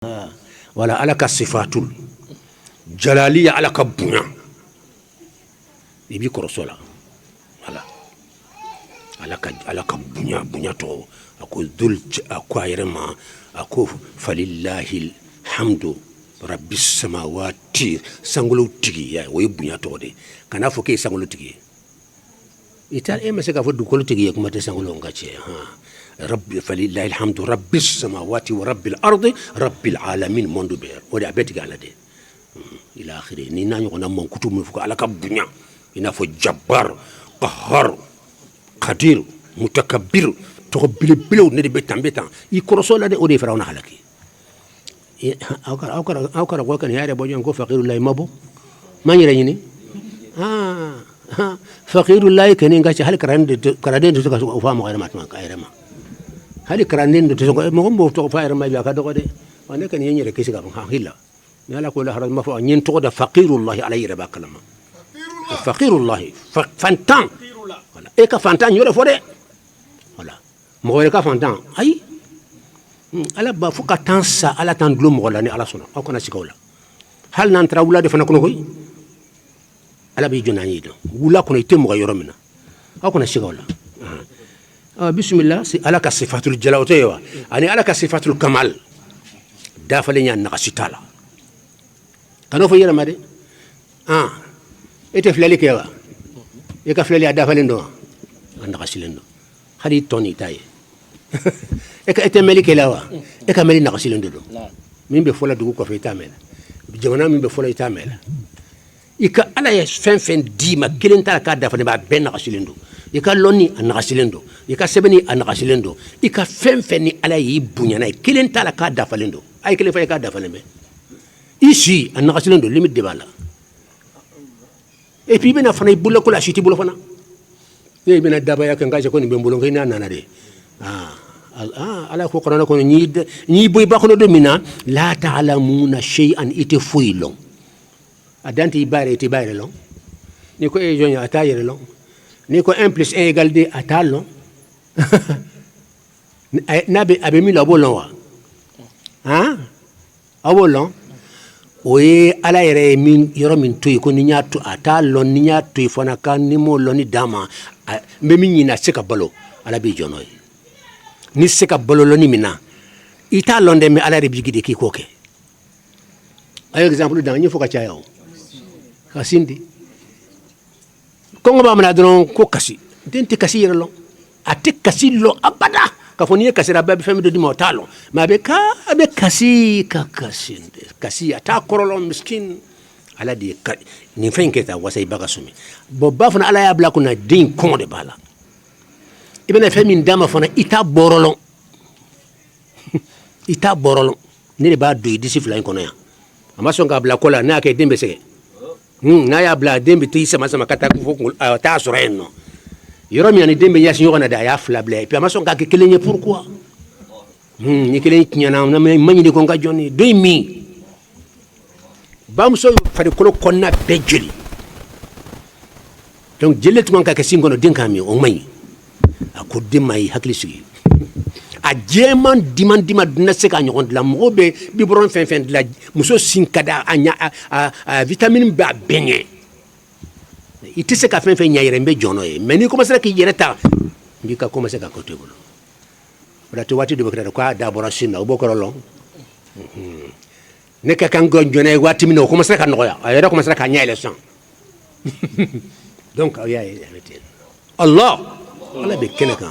wala ala ka sifatul jalaliya ala ka bunya ibi korosola wala ala ka bunya to ako dul ako ayrema ako falillahi alhamdu rabbis samawati sangulu tigi ya way bunya to de kana fo ke sangulu tigi ital e masaka fo du ko tigi kuma te sangulu ngache ربي فلله الحمد رب السماوات ورب الارض رب العالمين موندو بير ودي ابيتي على دي الى اخره ني نانيو كنا مون كوتو مفك على كبنيا ina fo jabbar qahhar qadir mutakabbir to bilbilu ne de betam i koroso la de o de firawna halaki awkara ko kan yaare bojon ko faqirul lay mabo manyira ni faqirul lay kan ngaci hal karande to ko famo ayra matma ayra ma hali karande to ko mo mbo to fa ayra ma biya ka do de wane kan yenyere kisi ga ha hilla yala ko la haral ma fa nyen to da faqirul lay alayhi rabba kalama faqirullah fantan voilà e ka fantan yore fo de voilà mo wala ka fantan ay ala ba fuka tansa ala tan dlo mo wala ni ala sona o kona sikawla hal nan tra wula de fana kono koy ala bi jonani do wula kono ite mo yoro mina o kona sikawla bismillah si ala ka sifatul jalawta yawa ani ala ka sifatul kamal da fa le nyan nakasitala kano fo yera made ite flali kewa e ka flali ada falendo anda kasilendo hadi toni taye e ka ite meli kelawa e ka meli nakasilendo do mimbe fola dugu ko fe tamela jamana mimbe fola itamela ika ala ya fen di ma kelenta ka da fa ba ben nakasilendo e ka lonni nakasilendo e ka sebeni nakasilendo e ka fen ni ala yi bunya na kelenta la ka da falendo ay kele fa ka da falembe ici nakasilendo limite de bala et puis bena fana ibulla ko la chiti bulo fana e bena daba ya kan gaje ko ni bembulo ngina nana de ala ko korona ko ni boy ba ko do mina la ta'lamuna shay'an itfuilon adanti ibare itibare long ni ko e jonya atayere long ni ko 1 + 1 = 2 atalon nabe abemi la bolon wa abolon oye ala yere min yoro min toy ko ni nyatu ata lon ni nyatu fona kan ni mo loni dama be min nyina seka balo ala be jonoy ni seka balo loni mina ita londe me ala rebigi de ki koke ay exemple dans ni foka chayo kasindi kongo ba mana don ko kasi denti kasi yero lo ate kasi lo abada ka foni kasi rabba be fami do dimo talo ma be ka be kasi ka kasi ata korolo miskin ala di ni fenke ta wasay baga sumi bo ba fana ala ya bla kuna din ko de bala ibena fami ndama fana ita borolo ne ba do disi flan kono ya ama so nga bla kola na ke dembe sege na ya bla dembe ti sama kata ko ta soreno yoro mi ani dembe yasi yoro na da ya flable et puis amason ka kelenye pourquoi ni kelenye nyana na mani ni ko nga joni 2000 bam so fari ko konna bejeli donc jelle tu ka singono dinkami o mani akudde mai haklisi a jeman dima dina se ka nyon la mobe bi boron fin de la muso sinkada anya a vitamine ba benye ite se ka fen nyaire mbe jono e mais ni commencer ki yereta mbi ka commencer ka côté bolo wala to wati de bakra ko da borasina o bokoro long ne ka kan gon jone wati mino commencer ka noya ayera commencer ka nyaile sang donc ya Allah be kenaka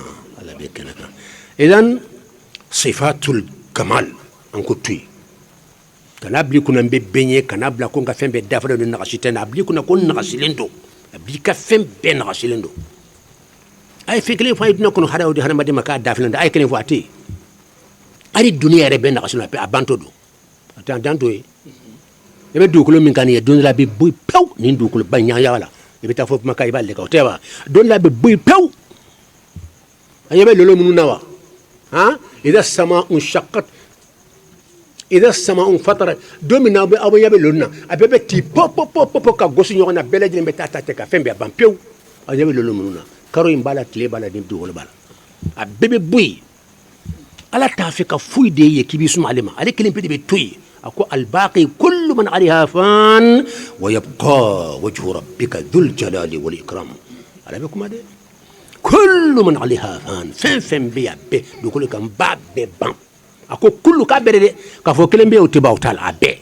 idan sifatul kamal an ko tuy kana bli kuna mbe benye kana bla ko nga fen be dafa do nakashitena bli kuna ko nakasilendo bika fem ben rasilendo ay fikle fa idna kono hada odi hanama de maka dafilendo ay kene fati ari dunia re ben rasilendo pe abanto do atan danto e be du ko min kan ye don la be boy pew ni du ko banya ya wala be ta fofu maka iballe ka tewa don la be boy pew ay be lolo munu nawa idha as-samaa'u shaqqat idha as-samaa'u fatarat domina be abo yabe lonna abebe ti pop ka gosu nyona bele jembe tata ka fembe bampew ayabe lolo mununa karo imbala tile bala dim duwol bala abebe buy ala t'a fɛ ka foyi de ye k'i b'i suma ale ma ale kelen pe de bɛ to yen a ko albaqi kullu man alaiha fan wa yabqa wajhu rabbika dhul jalali wal ikram ala bɛ kuma dɛ kullu man alaiha fan fɛn fɛn bɛ yan bɛɛ dugukolo kan b'a bɛɛ ban a ko kullu k'a bɛɛ de dɛ k'a fɔ kelen bɛ yen o tɛ ban o t'a la a bɛɛ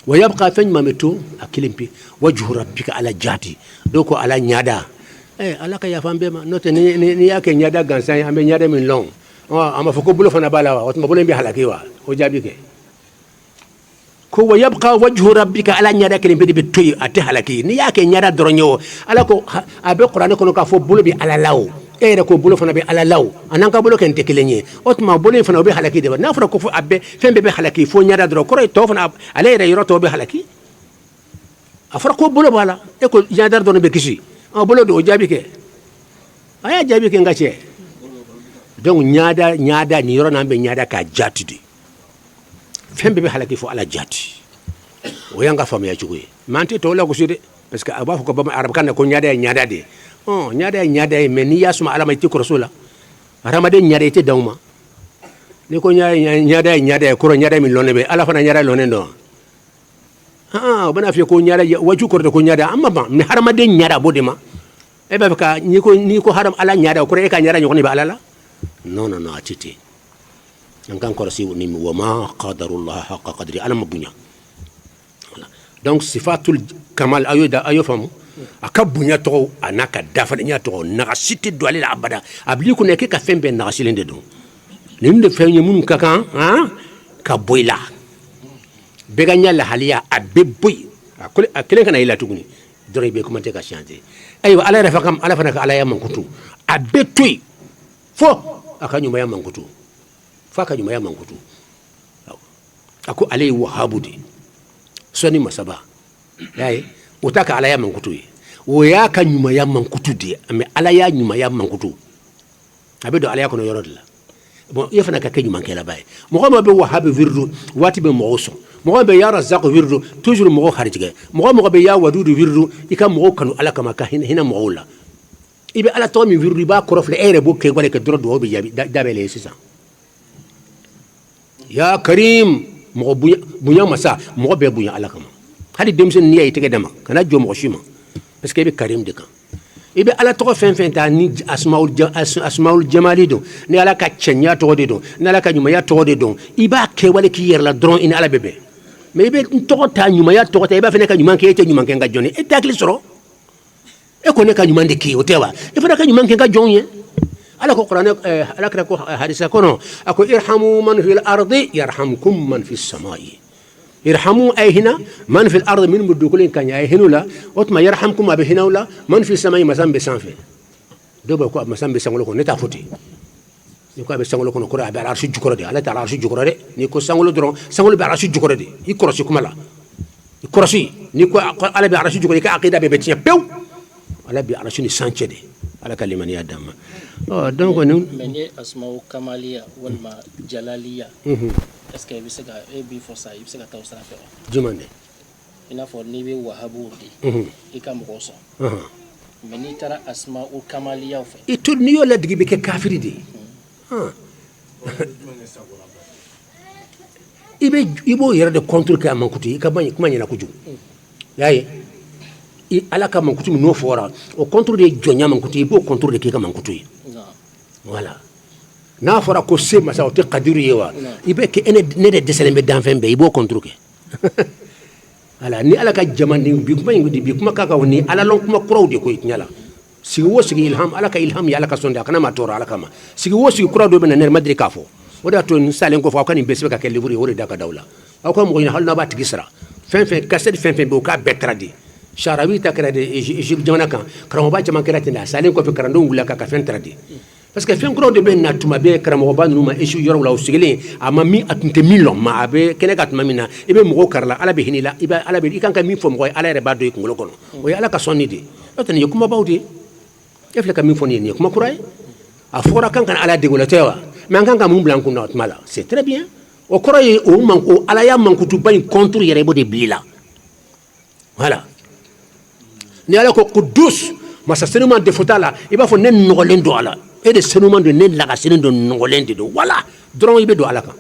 wa yabqa fɛn ɲuman bɛ to a kelen pe wajhu rabbika ala jati dɔw ko ala ɲada ala ka yafa an bɛɛ ma n'o tɛ n'i y'a kɛ ɲada gansan ye an bɛ ɲada min lɔn a ma fɔ ko bolo fana b'a la wa o tuma bolo in bɛ halaki wa o jaabi kɛ ko wa yabqa wajhu rabbika ala ɲada kelen pe de bɛ to yen a tɛ halaki n'i y'a kɛ ɲada dɔrɔn ye o ala ko a bɛ kuranɛ kɔnɔ k'a fɔ bolo bɛ ala la o e yɛrɛ ko bolo fana bɛ ala la o a n'an ka bolo kɛ n tɛ kelen ye o tuma bolo in fana o bɛ halaki de wa n'a fɔra ko a bɛɛ fɛn bɛɛ bɛ halaki fo ɲada dɔrɔn kɔrɔ ye tɔ fana ale yɛrɛ yɔrɔ tɔw bɛ halaki a fɔra ko bolo b'a la e ko ɲada dɔrɔn bɛ kisi bolo don o jaabi kɛ a y'a jaabi kɛ n ka cɛ donc ɲada nin yɔrɔ n'an bɛ ɲada k'a jati de fɛn bɛɛ bɛ halaki fo ala jati o y'an ka faamuya cogo ye mais an tɛ tɔw lagosi dɛ parce que a b'a fɔ ko arabukan na ko ɲada ye ɲada de ɲada ye ɲada ye mais n'i y'a suma ala ma i tɛ kɔrɔso la hadamaden ɲada i tɛ dan o ma n'i ko ɲada ye ɲada ye kɔrɔ ɲada min lɔnnen bɛ ala fana ɲada lɔnnen dɔn o bɛna f'i ye ko ɲada waju kɔrɔ de ko ɲada an ma ban mais hadamaden ɲada a b'o de ma e b'a fɛ ka n'i ko ala ɲada o kɔrɔ e ka ɲada ɲɔgɔn de bɛ ala la non a tɛ ten an k'an kɔlɔsi ni wa ma qadarullah haqqa qadri ala ma bonya donc sifatul kamal ayo faamu a ka bonya tɔgɔ a n'a ka dafalenya tɔgɔ nagasi tɛ don ale la abada a bil'i kunna k'e ka fɛn bɛɛ nagasilen de don nin de fɛn ye minnu ka kan ka bɔ i la bɛɛ ka ɲɛ lahaliya a bɛ bɔ yen a kelen kana i la tuguni dɔrɔn i bɛ commenter ka changer ayiwa ala fana ka alaya mankutu a bɛ to yen fo a ka ɲumanya mankutu a ko ale ye wahabu de sɔni masaba y'a ye o t'a ka alaya mankutu ye o y'a ka ɲumanya mankutu de ye mais ala y'a ɲumanya mankutu a bɛ don alaya kɔnɔ yɔrɔ de la bon i fana ka kɛ ɲumankɛlaba ye mɔgɔ ma bɛ wahabi wirdu waati bɛ mɔgɔw sɔn mɔgɔ bɛ ya razaq wirdu toujours mɔgɔw haritigɛ mɔgɔ bɛ ya wadudu wirdu i ka mɔgɔw kanu ala kama ka hinɛ mɔgɔw la i bɛ ala tɔgɔ min wirdu i b'a kɔrɔfilɛ e yɛrɛ b'o kɛ wale kɛ dɔrɔn dugawu bɛ jaabi dabɛlɛ ye sisan ya karim mɔgɔ bonya masa mɔgɔ bɛɛ bonya ala kama hali denmisɛnnin n'i y'a ye tɛgɛ dama kana jɔ mɔgɔ si ma parce que i bɛ karim de kan i bɛ ala tɔgɔ fɛn fɛn ta ni asmaul jamali don ni ala ka cɛɲa tɔgɔ de don ni ala ka ɲumanya tɔgɔ de don i b'a kɛwale k'i yɛrɛ la dɔrɔn i ni ala bɛ bɛn mais i bɛ tɔgɔ ta ɲumanya tɔgɔ ta i b'a fɛ ne ka ɲuman kɛ e tɛ ɲuman kɛ n ka jɔn ye e tɛ hakili sɔrɔ e ko ne ka ɲuman de kɛ o tɛ wa i fana ka ɲuman kɛ n ka jɔn ye ala ko kuranɛ ala kɛra ko hadisa kɔnɔ a ko irhamu man fil ardi yarhamkum man fis samai irhamu ay hina man fil ardi min budukul kan ya hinu la o tuma yarhamkum abi hina la man fis samai masam be sanfɛ do ba ko masam be sangolo ko ne ta foti ni ko be sangolo ko ko abi arshi jukoro de ala ta arshi jukoro de ni ko sangolo dron sangolo be arshi jukoro de i korosi kuma la i korosi ni ko ala be arshi jukoro ka aqida be tiya pew ala be arshi ni sanche de ala kalimani ya dama donc men asma'u kamaliya walma jalaliya est-ce que bi se ka e bi fo sa i bi se ka taw sara fɛ jumane ina fɔ ni bɛ wahabu de i ka mɔgɔ sɔn mais n'i taara asma'u kamaliya fɛ i to n'i y'o ladigi bɛ kɛ kafiri de i b'o yɛrɛ de contre kɛ a mankutu i ka kuma ɲɛna kojugu y'a ye ala ka mankutu min n'o fɔra o contre de jɔnya mankutu i b'o contre de k'i ka mankutu ye voilà n'a fɔra ko se masa o tɛ kadiru ye wa i bɛ kɛ ne de dɛsɛlen bɛ danfɛn bɛɛ i b'o contre kɛ voilà ni ala ka jamaden bi kuma ka kan ni ala lɔn kuma kuraw de ko i tiɲɛ la sigi o sigi ilham ala ka ilham ye ala ka sɔn de a kana maa tɔɔrɔ ala kama sigi o sigi kura dɔ bɛ na ne yɛrɛ ma deli k'a fɔ o de y'a to nin salen kɔfɛ aw ka nin bɛɛ sɛbɛn ka kɛ livre ye o de da ka d'aw la aw ka mɔgɔ ɲini hali n'a b'a tigi sara fɛn fɛn cassette fɛn fɛn bɛ o k'a bɛɛ traduit Sharawi ta kɛra de Egypte jamana kan karamɔgɔba caman kɛra ten de a salen kɔfɛ kalandenw wulila k'a ka fɛn traduit parce que fɛn kuraw de bɛ na tuma bɛɛ karamɔgɔba ninnu ma Egypte yɔrɔw la o sigilen a tun tɛ min lɔn ma a bɛ kɛnɛ kan tuma min na i bɛ mɔgɔw kari la ala bɛ hinɛ i la i kan ka min fɔ mɔgɔ ye ala yɛrɛ b'a dɔn i kunkolo kɔnɔ o ye ala ka sɔnni de ye n'o tɛ nin ye kumabaw de ye e filɛ ka min fɔ nin ye nin ye kuma kura ye a fɔra kan kana ala dege o la tɛ wa mais an kan ka mun bila an kun na o tuma la c'est très bien o kɔrɔ ye o ala y'a mankutuba in contre yɛrɛ i b'o de bila i la voilà ni ala ko kudus masa senuman de fota la i b'a fɔ ne nɔgɔlen don a la e de senuman don ne lagasinen don nɔgɔlen de don wala dron ibe do alaka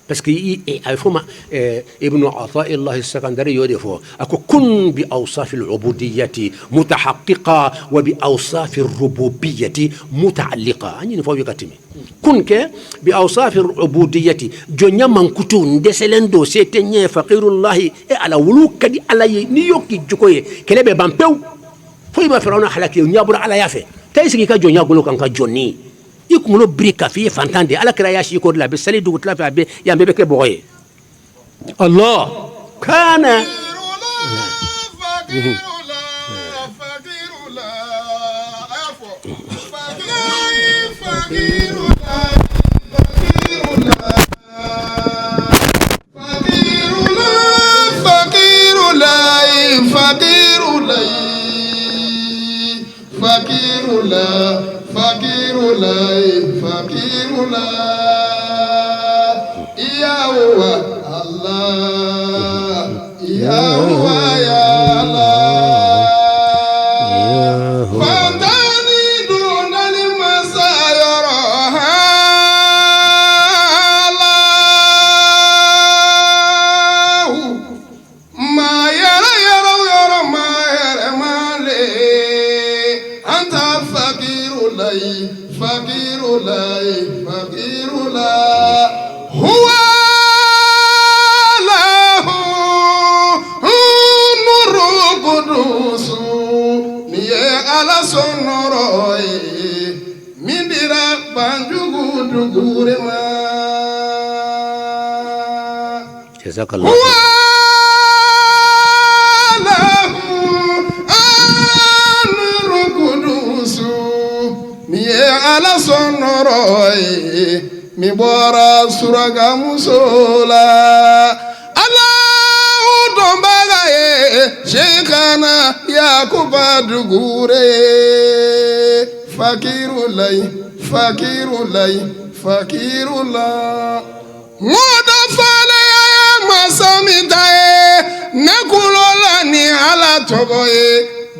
parce que ay fuma ibnu Ata'illah as-Sakandari yodefo ako kun bi awsaf al-ubudiyyati mutahaqqiqa wa bi awsaf ar-rububiyyati muta'alliqa ani fo yikatimi kun ke bi awsaf al-ubudiyyati jonya mankutu ndeselendo setenye faqirullah ala wulukadi ala ni yokki jukoye kelebe bampew fo iba firawna halaki nyabura ala yafe taysigi ka jonya golo kan ka jonni يكملوا بريكا في فانتان دي على كراياش يكون لا بسالي دو تلا في يا بيبك بوغي الله كان فقير لا يا هو الله يا هو يا الله فانتني دون المساير الله ما يرى ما يرى ما لي أنت فقير لي فقير لا هو له نور قدوس نيه على سنوروي من ديرا بانجوغو دغورما جزاك الله هو له نور قدوس نيه على سنوروي mi bora suraga musola Allah dombaga sheikhana yakuba dugure fakirulai moda fale masamitae nakulola ni ala togoye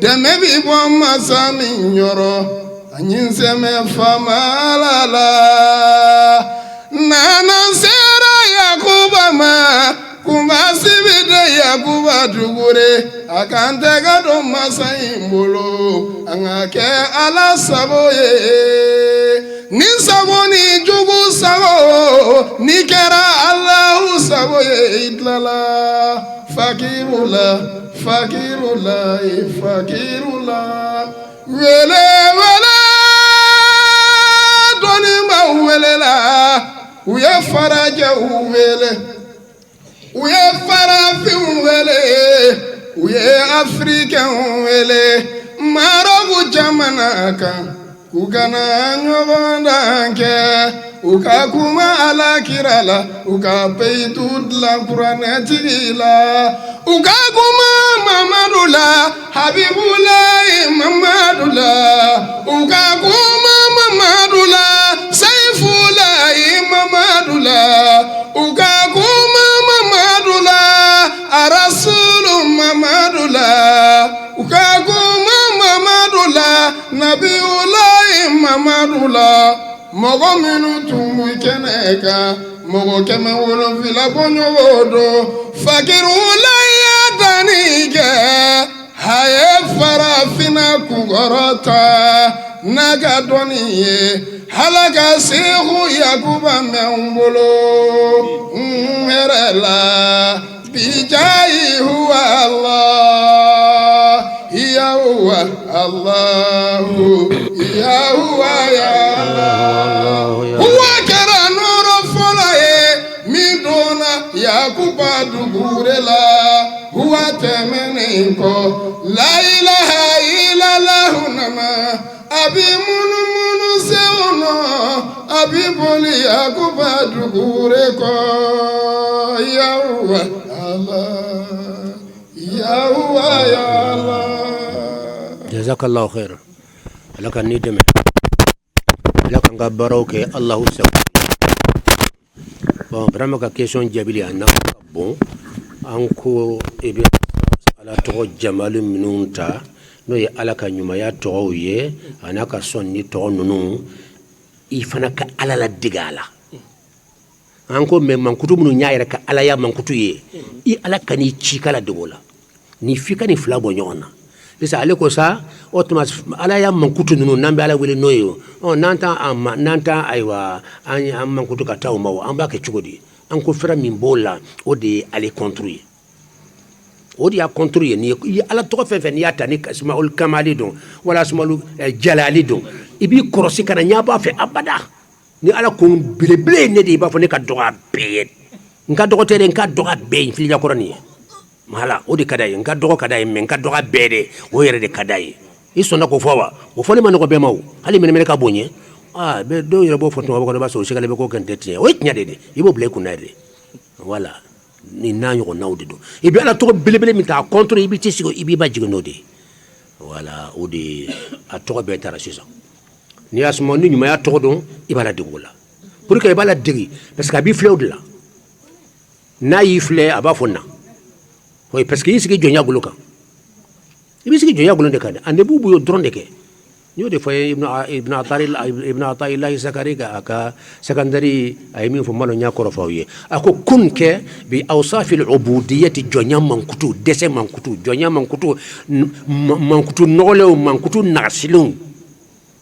demebi bo masami nyoro anyinseme famalala nana sera yakuba ma kumbasibide yakuba dugure akantega do masaimbolo angake ala saboye ni saboni jugu sabo nikera Allahu saboye idlala fakirula wele doni ma wele la uye faraja uye farafi uye afrika marogu jamanaka kugana nyogondanke ukakuma ala kirala ukapeytudla kuranetila ukakuma mamadula habibulai mamadula ukakuma mamadula saifulai mamadula ukakuma mamadula arasulu mamadula ukakuma mamadula nabiulai mamadula mogo minu tumu keneka mogo keme wolo vila bonyo wodo fakirula ya danike haye farafina kugorota naga doniye halaka sehu yakuba membolo merela bijai huwa Allah ya huwa Allah ya huwa ya Allah huwa kara nuru folaye midona yakuba dugurela huwa temeniko la ilaha illa lahu nama abi munu seuno abi boli yakuba dugureko ya huwa Allah ya huwa ya Allah. Jazakallahu khair. Alaka ni deme. Alaka nga baroke Allahu sabbi. Bon, vraiment ka question jabili anna bon anko ebe ala to jamal minunta no ye alaka nyuma ya to ye anaka sonni to nunu ifana ka alala digala anko me mankutu munu nyaayere ka ala ya mankutu ye I ala kani ci kala de wala ni fika ni fla bo nyona bisa ale ko sa automas ala ya mankutu nunu nambe ala wele noyo on nanta aywa an mankutu ka taw mawo an ba ke cugodi an ko fera min bola o de ale construire o de ya construire ni ala to fe fe ni ata ni Ismaul Kamali don wala Ismaul Jalali don ibi korosi kana nya ba fe abada ni ala ko bilebile ne de ba fo ne ka doga be nka dogotere nka doga be fili ya korani mala o de kadaye nka dogo kadaye men nka doga be de o yere de kadaye isona ko fowa o fole man ko be maw hali men ka bonye be do yere bo foto ko ba so shigale be ko kan tete o itnya de ibo ble ku nade wala ni nanyo ko nawde do ibi ala to bilebile mi ta contre ibi tisigo ibi ba jigo no de wala o de a to be tara sisa ni asmo ni nyuma ya to don ibala de wala pour que ibala digi parce que bi flewd la na yifle aba fonna hoy parce que yisigi jonya guluka ibisigi jonya gulunde kada ande bubu yo dronde ke nyode fay ibn Ata'illah Zakariga aka secondary aymi fo malo nya ko fawye ako kun ke bi awsaf al ubudiyyati jonya mankutu dese mankutu jonya mankutu nole mankutu nasilun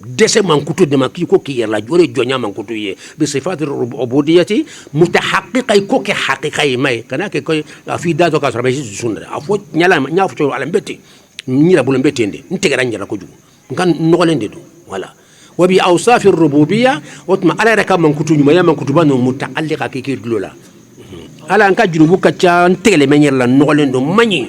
dese mankutu de makki ko ki yalla jore jonya mankutu ye bi sifat al-ubudiyyati mutahaqqiqa ko ke haqiqai mai kana ke ko fi dato ka sarbe sunna afo nyala nyafo to ala mbeti nyira bulo mbetende ntegara nyara ko jugo kan nogolende do wala wa bi awsaf ar-rububiyya watma ala raka mankutu nyuma ya mankutu banu mutaalliqa ke dulola ala anka junubu kacha ntegele menyer la nogolendo mani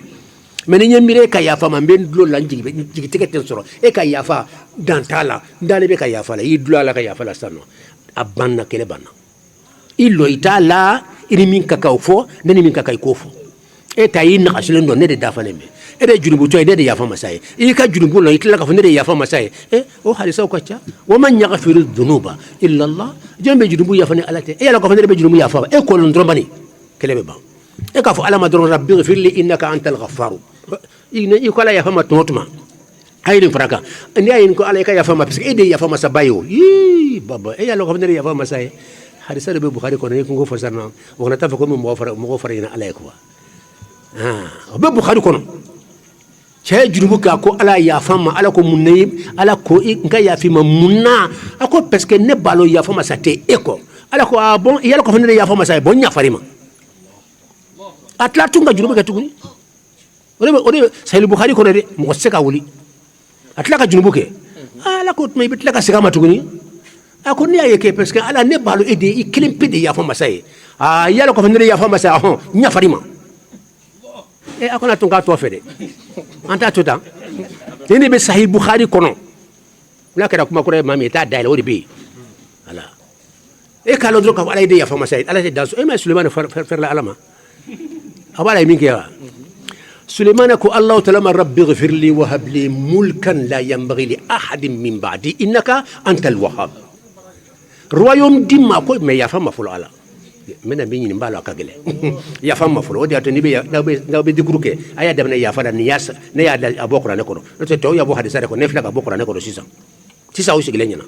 meni nyamire ka yafa mamben dulo la jigi tikete soro e ka yafa dantala ndale be ka yafa la idula la ka yafa la sano abanna kele banna illo itala ini min ka kawfo nani min ka kay kofo e tayin na aslendo ne de dafa lembe e de junubu to e de yafa masay e ka junubu la itla ka fo ne de yafa masay e o halisa ko kacha wa man yaghfiru dhunuba illa Allah jambe junubu yafa ne alate e la ko fo ne be junubu yafa e ko lon drombani kele be ba e ka fo alama dron rabbi ighfirli innaka antal ghaffaru ina iko la yafa matotuma ayrin fraka ndi ayin ko ala ka yafa ma parce que ede yafa ma sabayo yi baba e yalla ko fo ne yafa masay hadisa de Bukhari ko ne ko fasarna wa na tafa ko mo fara ina ala ko be Bukhari kono che junubu ka ko ala yafa ma ala ko munne ala ko nka yafi ma munna ako parce que ne balo yafa ma sate eko ala ko bon yalla ko fo ne yafa ma say bon nya farima atla tunga junubu ka tuguni ode Sahih Bukhari kono de mo seka wuli atla ka junubu ke ala ko may bitla ka seka ma tuguni ako ni ayeke parce que ala ne balo ede I kilimpe de yafa ma say yalla ko fo ne yafa ma say nya farima e akona tunga to fede anta tota ni be Sahih Bukhari kono la kera kuma kore mami ta daila wodi be ala e kala dro ka ala ide yafa ma say ala te daso e ma Sulaiman fer la alama abala min ke سليمان كو الله تعالى ربي اغفر لي وهب لي ملكا لا ينبغي لأحد من بعدي إنك أنت الوهاب رويوم ديما كو ما يفهم فلو على من بيني نبالو كاغله يفهم فلو ودي اتني بي داو بي ديكروكي ايا دبنا يفدا نياس نيا دال ابوكرا نكو تو يا ابو حديثه كو نفلا ابوكرا نكو سيسا او سيغلينا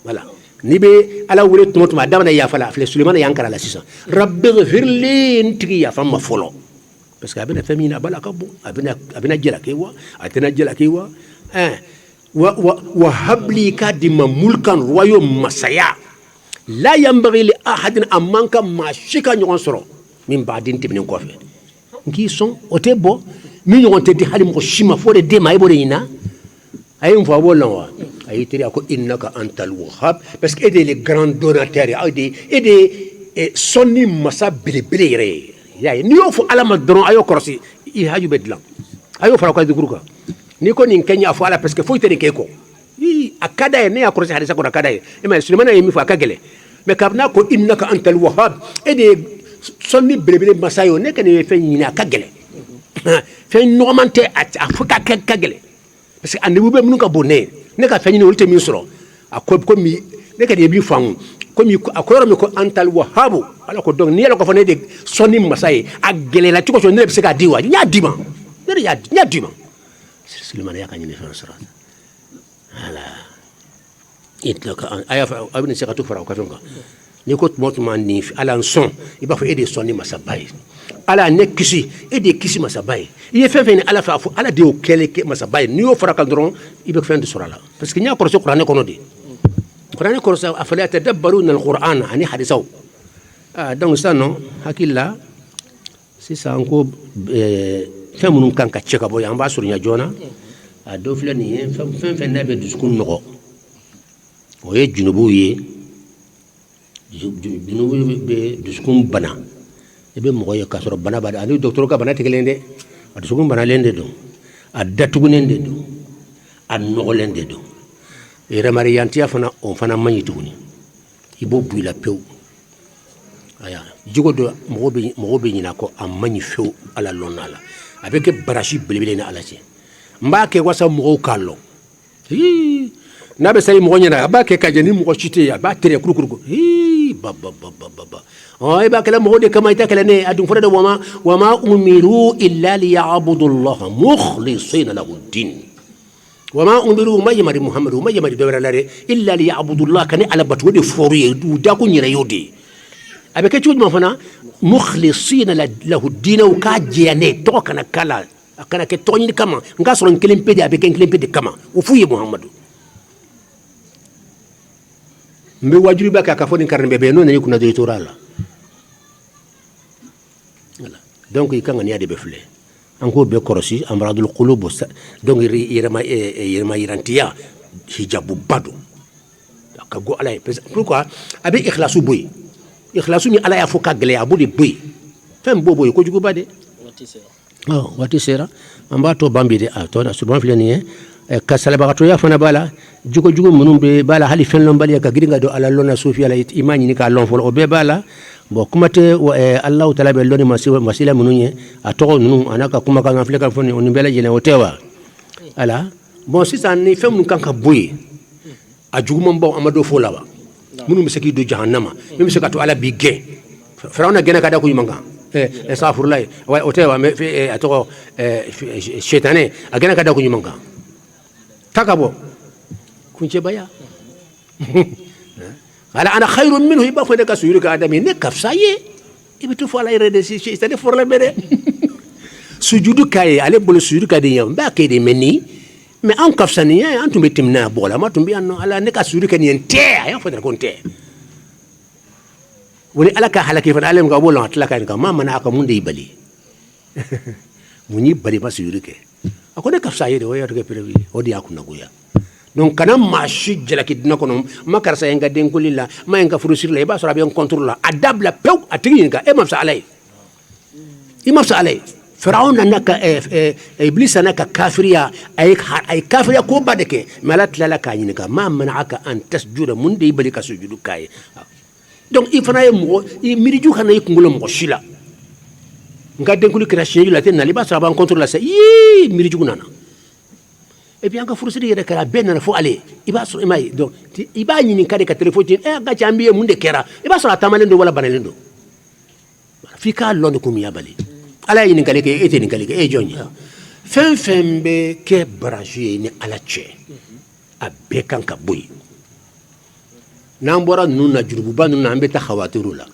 voilà نيبي على ولت موت ما دبنا يفلا في سليمان يانكر على سيسا ربي اغفر لي انت يفهم فلو parce que abena famina bala kabo abena jela kewa atena jela kewa wa habli kadima mulkan royaume masaya la yambaghi li ahadin amanka mashika nyon soro min badin tibnin ko fe nki son otebo min nyon te di halim ko shima fo de ma ibore ina ayum fo bolon wa ay tiri ko innaka antal wahhab parce que les grands donateurs et sonni masa bilibire ya ni yo fu alama dron ayo korsi I haju bedlan ayo fara ko diguruka ni ko nin kenya fu ala parce que foi tere keko akada ne ya korsi hadisa ko akada e ma Sulaiman yemi fu akagele me kabna ko innaka antal wahhab ede sonni belebele masayo ne kan fe ni akagele fe normante afuka kagele parce que ande bube mun ka bonne ne ka fe ni wolte min soro akob ko mi ne ka de bi fang komi akoyoro mi ko antal wahabu ala ko donc ni ala ko fane de sonni masay agele la tiko so ne be ka diwa nya dima ne nya dima Sulaiman ya kan ni fa sura ala itlaka aya abin shekatu fara ka fonga ni ko tuma ni ala son i b'a fɔ e de sɔnni masaba ye ala ne kisi e de kisi masaba ye i ye fɛn fɛn ni ala fɛ a fɔ ala de y'o kɛlen kɛ masaba ye n'i y'o fara kan dɔrɔn i bɛ fɛn de sɔrɔ a la parce que n y'a kɔlɔsi kuranɛ kɔnɔ de kuranɛ kɔlɔsi a fɔla yatadabbaruna al-Qur'ana ani hadisaw donc sisan nɔ hakili la sisan ko fɛn minnu kan ka cɛ ka bɔ yan an b'a surunya joona a dɔ filɛ nin ye fɛn fɛn n'a bɛ dusukun nɔgɔ o ye junubuw ye junubu bɛ dusukun bana i bɛ mɔgɔ ye k'a sɔrɔ bana b'a la ani dɔgɔtɔrɔ ka bana tɛ kelen dɛ a dusukun banalen de don a datugunen de don a nɔgɔlen de don yɛrɛmariyantiya fana o fana man ɲi tuguni i b'o bɔ i la pewu aya jogo dɔ mɔgɔ bɛ ɲinɛ kɔ a man ɲi fewu ala lɔnna la a bɛ kɛ barasi belebele ni ala cɛ n b'a kɛ walasa mɔgɔw k'a lɔn n'a bɛ sayi mɔgɔ ɲɛna a b'a kɛ ka jɛ ni mɔgɔ si tɛ yen a b'a tere kurukuru ba i b'a kɛlɛ mɔgɔw de kama i tɛ kɛlɛ ne a dun fɔra de wa ma umiru illa liya'budu allaha mukhlisina lahu din wa ma umiru ma yamari muhammadu ma yamari dɔwɛrɛ la dɛ illa liya'budu allaha kani ala batu de fɔru ye u da ko ɲɛna y'o de a bɛ kɛ cogo jumɛn fana mukhlisina lahu din u k'a jɛya ne tɔgɔ kana k'a la a kana kɛ tɔgɔ ɲini kama n k'a sɔrɔ n kelen pe de a bɛ kɛ n kelen pe de kama o f'u ye muhammadu n bɛ wajibiba kɛ a ka fɔ nin karin bɛɛ bɛ n'o nana i kunna dɔrɔn i tora a la donc i kan ka niya de bɛ filɛ an k'o bɛɛ kɔlɔsi amradul qulub donc yɛrɛma yirantiya hijabuba don a ka go ala ye pourquoi a bɛ ikhlasu bɔ yen ikhlasu min ala y'a fɔ ka gɛlɛya a b'o de bɔ yen fɛn b'o bɔ yen kojuguba de waati sera an b'a tɔ ban bi de a tɔ da suban filɛ nin ye ka salabagatɔya fana b'a la jogojugu minnu b'a la hali fɛn lɔnbaliya ka girin ka don ala lɔnna sufiya la i m'a ɲini k'a lɔn fɔlɔ o bɛɛ b'a la bon kuma tɛ alahu taala bɛ lɔnni masila minnu ye a tɔgɔ ninnu a n'a ka kumakan an filɛ ka fɔ nin bɛɛ lajɛlen o tɛ wa ala bon sisan ni fɛn minnu kan ka bɔ yen a jugumanbaw an ma dɔ fɔ la wa minnu bɛ se k'i don jahannama min bɛ se ka to ala b'i gɛn firawuna gɛnna ka da ko ɲuman kan safurulayi o tɛ wa a tɔgɔ sɛtanɛ a gɛnna ka da ko ɲuman kan ta ka bɔ kuncɛbaya ala ana khairun minhu i b'a fɔ ne ka sujudi kɛ adama ne ka fisa ye i bɛ to fɔ ala yɛrɛ de c'est fɔrɔla bɛ dɛ sujudu k'a ye ale bolo sujudu ka di n b'a kɛ de mɛ nin mais an ka fisa nin ye an tun bɛ tɛmɛna bɔgɔ la ma tun bɛ yan nɔ ala ne ka sujudi kɛ nin ye n tɛ a y'a fɔ ten ko n tɛ o ni ala ka halaki fana ale min ka b'o la a tila ka nin kan maa mana a ka mun de y'i bali mun y'i bali ma sujudi kɛ a ko ne ka fisa ye de o yɛrɛ kɛ perewu ye o de y'a kunnagoya donc kana maa si jalaki dina kɔnɔ ma karisa ye n ka denkoli la ma ye n ka furusiri la i b'a sɔrɔ a bɛ n contrôle la a dabila pewu a tigi ɲininka e ma fisa ala ye i ma fisa ala ye faraw nana ka iblisa n'a ka kafiriya a ye kafiriya koba de kɛ mais ala tilala k'a ɲininka ma mana'aka an tasjuda mun de y'i bali ka sujudu k'a ye donc i fana ye mɔgɔ i miiriju kana i kunkolo mɔgɔ si la n ka denkuli kɛra siɲɛju la a tɛ nali i b'a sɔrɔ a b'an contrôle la sa yii miirijugu nana et puis an ka furusiri yɛrɛ kɛra a bɛɛ nana fo ale i b'a sɔrɔ i m'a ye donc i b'a ɲininka de ka téléphone ci an ka ca an b'i ye mun de kɛra i b'a sɔrɔ a taamalen don wala banalen don f'i k'a lɔn de ko mun y'a bali ala ye ɲininkali kɛ e tɛ ɲininkali kɛ e ye jɔn ye fɛn fɛn bɛ kɛ baraji ye ni ala cɛ a bɛɛ kan ka bɔ yen n'an bɔra ninnu na jurububa ninnu na an bɛ taa hawatiru la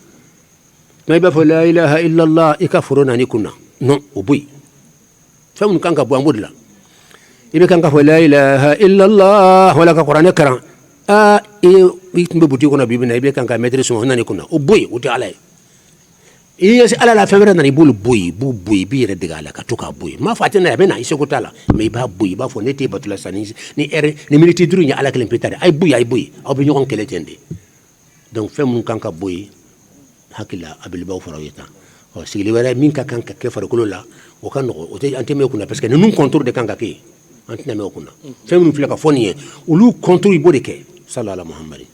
mais i b'a fɔ la ilaha illallah i ka foro nani kunna non o bɔ yen fɛn minnu kan ka bɔ an b'o de la i bɛ kan ka fɔ la ilaha illallah wala ka kuranɛ karan i tun bɛ butigi kɔnɔ bi bi na i bɛ kan ka mɛtiri sɔngɔ nani kunna o bɔ yen o tɛ ala ye i ye se ala la fɛn wɛrɛ nana i b'olu bɔ yen i b'u bɔ yen i b'i yɛrɛ dege a la ka to k'a bɔ yen m'a fɔ a tɛ na a bɛ na i seko t'a la mais i b'a bɔ yen i b'a fɔ ne t'e batula sa ni miniti duuru in ye ala kelen pe ta de a ye bɔ yen aw bɛ ɲɔgɔn kɛlɛ ten de donc fɛn minnu kan ka bɔ yen hakili la a bɛlibaw fara aw ye tan sigili wɛrɛ min ka kan ka kɛ farikolo la o ka nɔgɔ o tɛ an tɛ mɛn o kunna parce que ninnu contour de kan ka kɛ yen an tɛna mɛn o kunna fɛn minnu filɛ ka fɔ nin ye olu contour i b'o de kɛ sallallahu alaihi wa sallam